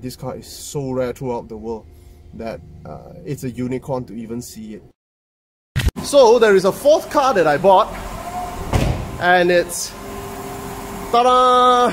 This car is so rare throughout the world that it's a unicorn to even see it. So there is a fourth car that I bought, and it's ta-da!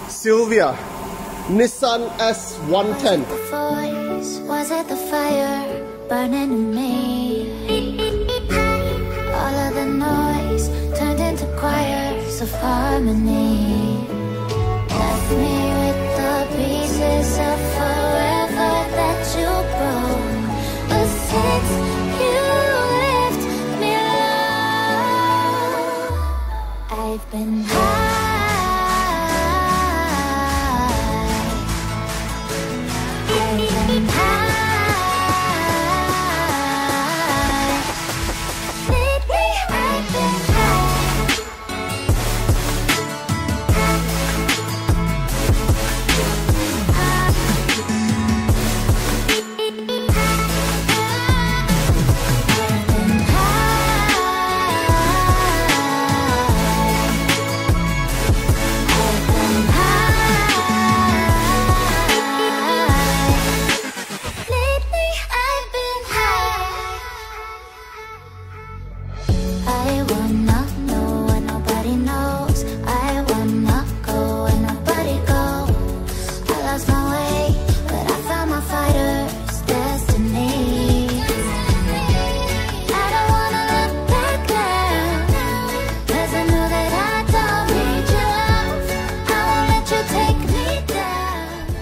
Silvia, Nissan S110. Was it the fire burning in me? All of the noise turned into choirs of harmony. Left me with the pieces of forever that you broke. But since you left me alone, I've been high.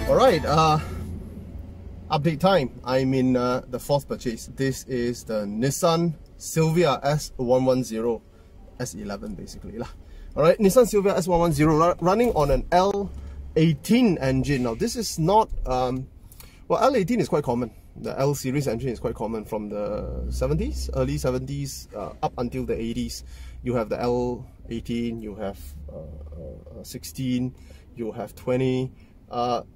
Alright, update time. I'm in the fourth purchase. This is the Nissan Silvia S110, S11 basically lah. Alright, Nissan Silvia S110 running on an L18 engine. Now this is not, well, L18 is quite common. The L series engine is quite common from the 70s, early 70s up until the 80s. You have the L18, you have 16, you have 20,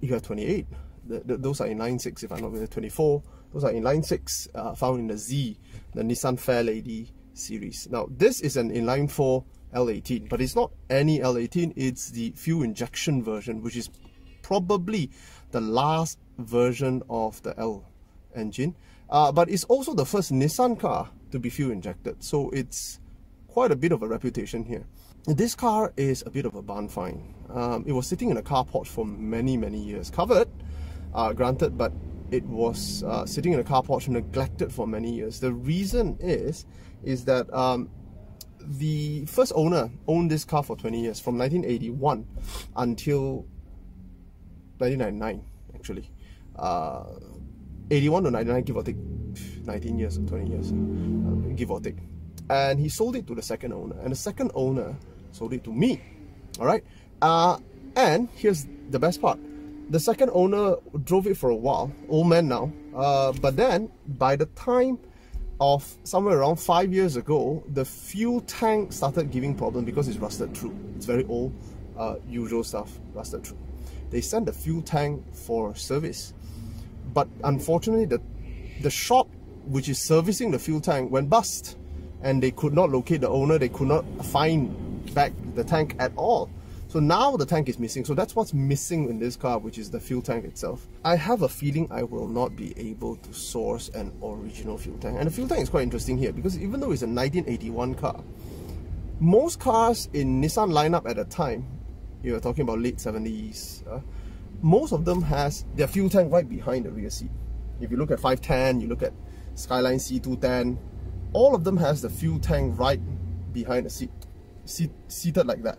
you have 28. Those are inline 6 if I'm not mistaken. 24, those are inline 6 found in the Z, the Nissan Fairlady series. Now this is an inline 4 L18, but it's not any L18, it's the fuel injection version, which is probably the last version of the L engine, but it's also the first Nissan car to be fuel injected, so it's quite a bit of a reputation here. This car is a bit of a Barnfind. It was sitting in a carport for many years, covered, granted, but it was sitting in a carport, neglected for many years. The reason is that the first owner owned this car for 20 years, from 1981 until 1999 actually. 81 to 99, give or take 19 years or 20 years, give or take. And he sold it to the second owner, and the second owner sold it to me. Alright, and here's the best part. The second owner drove it for a while, old man now, but then by the time of somewhere around 5 years ago, the fuel tank started giving problem because it's rusted through. It's very old, usual stuff, rusted through. They sent the fuel tank for service, but unfortunately the shop which is servicing the fuel tank went bust, and they could not locate the owner. They could not find back the tank at all. So now the tank is missing. So that's what's missing in this car, which is the fuel tank itself. I have a feeling I will not be able to source an original fuel tank. And the fuel tank is quite interesting here, because even though it's a 1981 car, most cars in Nissan lineup at the time, you're talking about late 70s, most of them has their fuel tank right behind the rear seat. If you look at 510, you look at Skyline C210, all of them has the fuel tank right behind the seat, seated like that,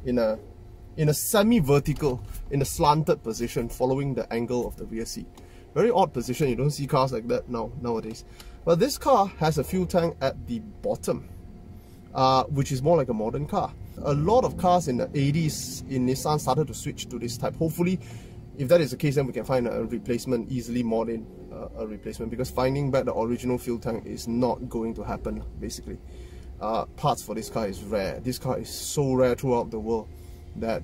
in a semi-vertical, in a slanted position, following the angle of the rear seat. Very odd position. You don't see cars like that nowadays. But this car has a fuel tank at the bottom, which is more like a modern car. A lot of cars in the 80s in Nissan started to switch to this type. Hopefully, if that is the case, then we can find a replacement, easily mod in a replacement, because finding back the original fuel tank is not going to happen, basically. Parts for this car is rare. This car is so rare throughout the world that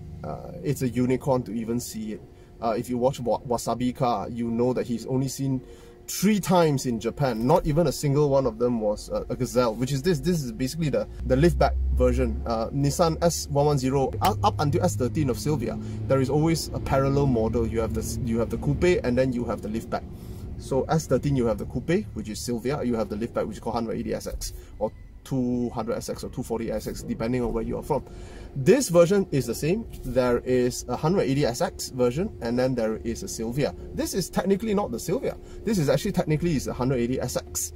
it's a unicorn to even see it. If you watch Wasabi car, you know that he's only seen 3 times in Japan. Not even a single one of them was a Gazelle, which is this. This is basically the liftback version. Nissan S110 up until S13 of Silvia, there is always a parallel model. You have the coupe, and then you have the liftback. So S13 you have the coupe, which is Silvia. You have the liftback, which is called 180SX or 200SX or 240SX, depending on where you are from. This version is the same. There is a 180SX version, and then there is a Silvia. This is technically not the Silvia. This is actually technically is a 180SX.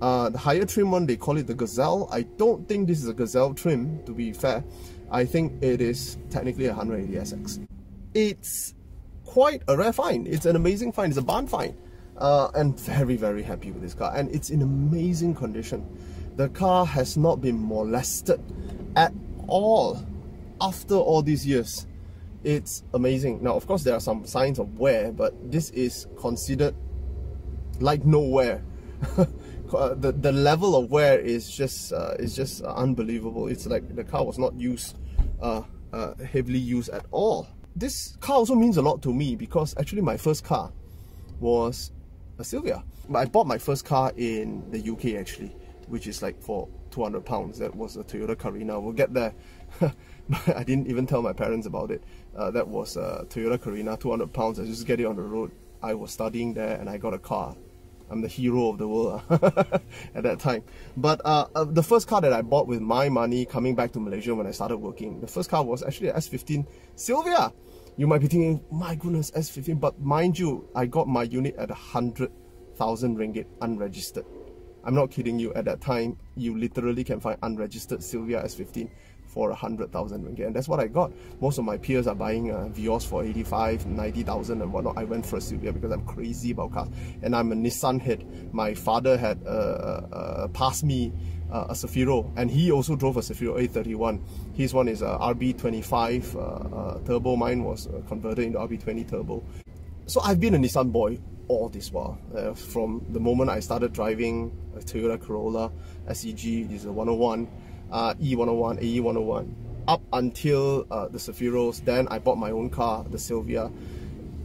The higher trim one, they call it the Gazelle. I don't think this is a Gazelle trim, to be fair. I think it is technically a 180SX. It's quite a rare find. It's an amazing find. It's a Barnfind. And very, very happy with this car. And it's in amazing condition. The car has not been molested at all after all these years. It's amazing. Now, of course, there are some signs of wear, but this is considered like no wear. The level of wear is just unbelievable. It's like the car was not used, heavily used at all. This car also means a lot to me because actually my first car was a Silvia. I bought my first car in the UK actually, which is like for £200. That was a Toyota Carina. We'll get there. I didn't even tell my parents about it. That was a Toyota Carina, £200. I just get it on the road. I was studying there and I got a car. I'm the hero of the world at that time. But the first car that I bought with my money coming back to Malaysia when I started working, the first car was actually an S15 Silvia. You might be thinking, my goodness, S15, but mind you, I got my unit at 100,000 ringgit unregistered. I'm not kidding you, at that time, you literally can find unregistered Silvia S15 for 100,000 ringgit, and that's what I got. Most of my peers are buying Vios for 85, 90,000 and whatnot. I went for a Silvia because I'm crazy about cars, and I'm a Nissan head. My father had passed me a Zafiro, and he also drove a Zafiro A31. His one is a RB25 turbo. Mine was converted into RB20 turbo. So I've been a Nissan boy all this while, from the moment I started driving a Toyota Corolla SEG, this is a 101, E101, AE101, up until the Zafiros. Then I bought my own car, the Silvia.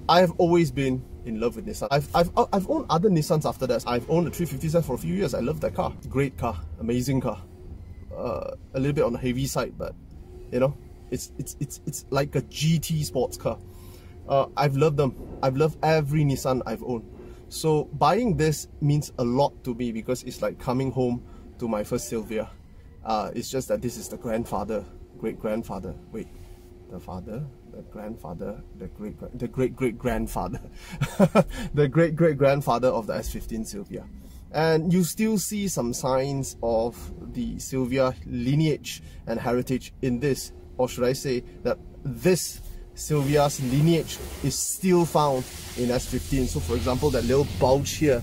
I have always been in love with Nissan. I've owned other Nissans after that. I've owned the 350Z for a few years. I love that car. Great car, amazing car. A little bit on the heavy side, but you know, it's like a GT sports car. I've loved them. I've loved every Nissan I've owned. So buying this means a lot to me because it's like coming home to my first Silvia. It's just that this is the grandfather, great-grandfather. Wait, the father, the grandfather, the great-great-grandfather, the great-great-grandfather of the S15 Silvia. And you still see some signs of the Silvia lineage and heritage in this, or should I say that this Silvia's lineage is still found in S15. So for example, that little bulge here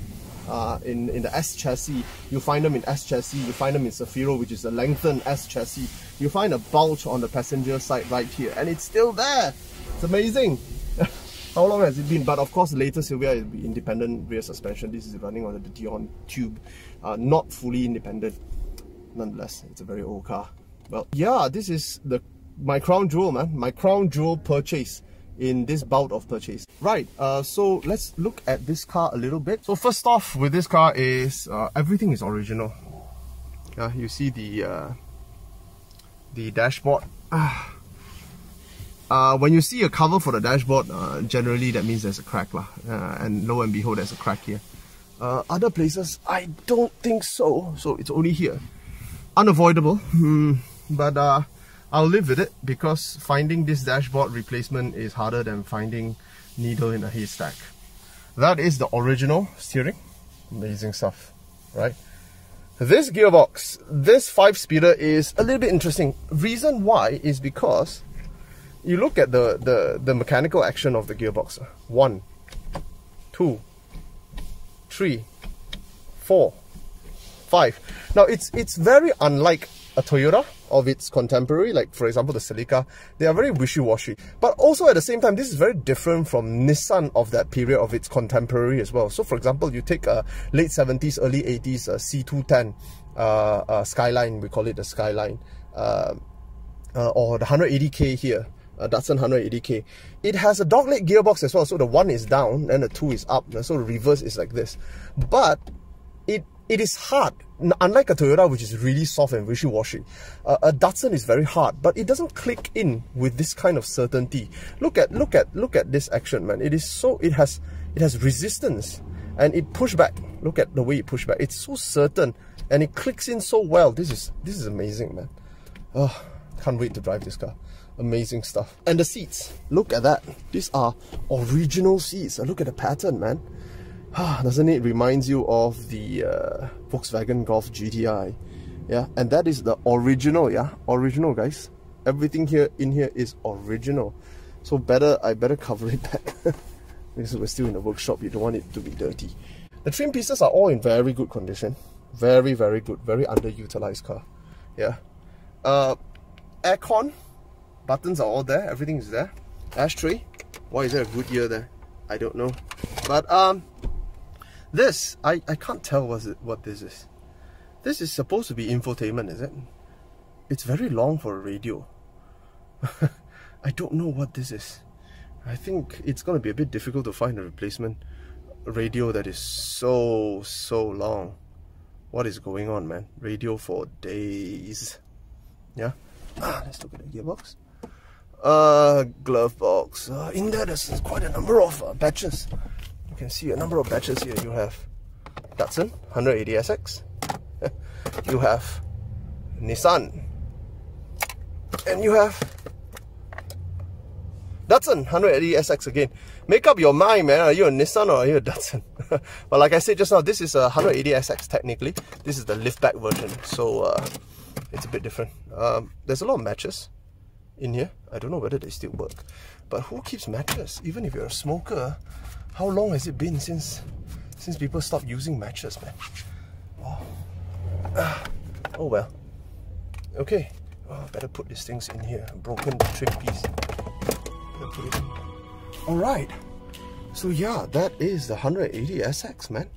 in the S chassis, you find them in S chassis, you find them in Zafiro, which is a lengthened S chassis. You find a bulge on the passenger side right here, and it's still there. It's amazing. How long has it been? But of course, the latest Silvia is independent rear suspension. This is running on the Dion tube, not fully independent. Nonetheless, it's a very old car. Well, yeah, this is my crown jewel, man. My crown jewel purchase in this bout of purchase. Right, so let's look at this car a little bit. So first off with this car is everything is original. You see the dashboard. When you see a cover for the dashboard, generally that means there's a crack lah. And lo and behold, there's a crack here. Other places, I don't think so. So it's only here. Unavoidable, but I'll live with it because finding this dashboard replacement is harder than finding needle in a haystack. That is the original steering. Amazing stuff, right? This gearbox, this 5-speeder is a little bit interesting. Reason why is because you look at the mechanical action of the gearbox. 1, 2, 3, 4, 5. Now it's very unlike a Toyota of its contemporary, like for example the Celica. They are very wishy-washy, but also at the same time this is very different from Nissan of that period of its contemporary as well. So for example, you take a late 70s early 80s C210 Skyline, we call it the Skyline, or the 180K here, Datsun 180K. It has a dogleg gearbox as well, so the 1 is down and the 2 is up, so the reverse is like this. But it is hard. Unlike a Toyota, which is really soft and wishy-washy, a Datsun is very hard, but it doesn't click in with this kind of certainty. Look at this action, man. It has resistance, and it push back. Look at the way it push back. It's so certain, and it clicks in so well. This is amazing, man. Oh, can't wait to drive this car. Amazing stuff. And the seats, look at that. These are original seats. Look at the pattern, man. Doesn't it remind you of the Volkswagen Golf GTI? Yeah, and that is the original, yeah? Original, guys. Everything in here is original. So I better cover it back. Because we're still in the workshop, you don't want it to be dirty. The trim pieces are all in very good condition. Very, very good. Very underutilized car. Yeah. Aircon. Buttons are all there. Everything is there. Ashtray. Why is there a Goodyear there? I don't know. But this, I can't tell what this is. This is supposed to be infotainment, is it? It's very long for a radio. I don't know what this is. I think it's going to be a bit difficult to find a replacement radio that is so long. What is going on, man? Radio for days. Yeah. Let's look at the gearbox. Glove box. In there, there's quite a number of batches. You can see a number of batches here. You have Datsun 180SX. You have Nissan. And you have Datsun 180SX again. Make up your mind, man. Are you a Nissan or are you a Datsun? But like I said just now, this is a 180SX technically. This is the liftback version. So it's a bit different. There's a lot of matches in here. I don't know whether they still work. But who keeps matches? Even if you're a smoker, how long has it been since people stopped using matches, man? Oh well. Okay. Better put these things in here. Broken trim piece. Better put it in. Alright. So yeah, that is the 180SX, man.